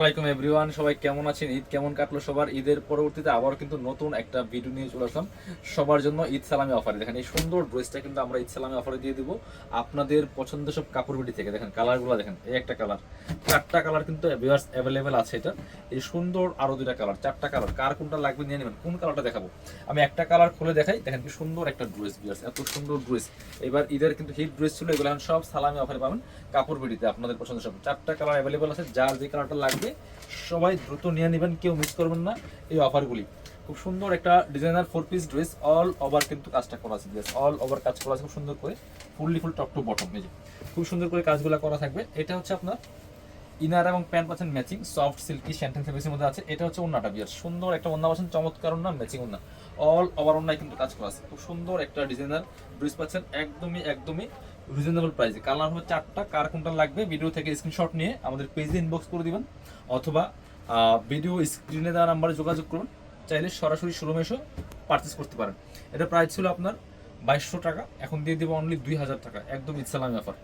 আসসালামাইকুম এভরিওয়ান, সবাই কেমন আছেন? ঈদ কেমন কাটলো সবার? ঈদের পরবর্তীতে আবার কিন্তু নতুন একটা ভিডিও নিয়ে চলে আসলাম সবার জন্য ঈদ সালামি অফারে। দেখেন এই সুন্দর ড্রেসটা কিন্তু আমরা ঈদ সালামি অফারে দিয়ে দিব আপনাদের পছন্দের সব কাপড় বিটি থেকে। দেখেন কালারগুলো, দেখেন এই একটা কালার, চারটা কালার কিন্তু অ্যাভেলেবেল আছে। এটা এই সুন্দর আরো দুইটা কালার, চারটা কালার, কার কোনটা লাগবে নিয়ে নেবেন। কোন কালারটা দেখাবো? আমি একটা কালার খুলে দেখাই। দেখেন কি সুন্দর একটা ড্রেস, ভিউয়ার্স এত সুন্দর ড্রেস। এবার ঈদের কিন্তু হিট ড্রেস ছিল, এগুলো এখন সব সালামি অফারে পাবেন কাপড় বিটিতে। আপনাদের পছন্দের সব চারটা কালার অ্যাভেলেবেল আছে, যার যে কালারটা লাগবে সবাই দ্রুত নিয়ে নেবেন, কেউ মিস করবেন না এই অফারগুলি। খুব সুন্দর একটা designer 4 piece dress, all over কিন্তু কাজটা করা আছে, অল ওভার কাজ করা আছে খুব সুন্দর করে, ফুল টপ টু বটম। এই যে খুব সুন্দর করে কাজগুলো করা থাকবে। এটা হচ্ছে আপনার ইনার এবং প্যান্ট পাচ্ছেন ম্যাচিং, সফট সিল্কি শ্যান্টেন ফেব্রিক্সের মধ্যে আছে। এটা হচ্ছে ওন্নাটা, বিয়ার সুন্দর একটা ওন্না পাচ্ছেন, চমৎকার ওন্না, ম্যাচিং ওন্না, অল ওভার ওন্নায় কিন্তু কাজ করা আছে। খুব সুন্দর একটা ডিজাইনার ড্রেস পাচ্ছেন, একদমই রিজনেবল প্রাইসে। কালার হবে চারটা, কার কোনটা লাগবে ভিডিও থেকে স্ক্রিনশট নিয়ে আমাদের পেজে ইনবক্স করে দিবেন, অথবা ভিডিও স্ক্রিনে দেওয়া নাম্বারে যোগাযোগ করুন। চাইলে সরাসরি শোরুমে এসে পারচেস করতে পারেন। এটা প্রাইস ছিল আপনার 2200 টাকা, এখন দিয়ে দেবো অনলি 2000 টাকা, একদম ঈদ সালামি অফার।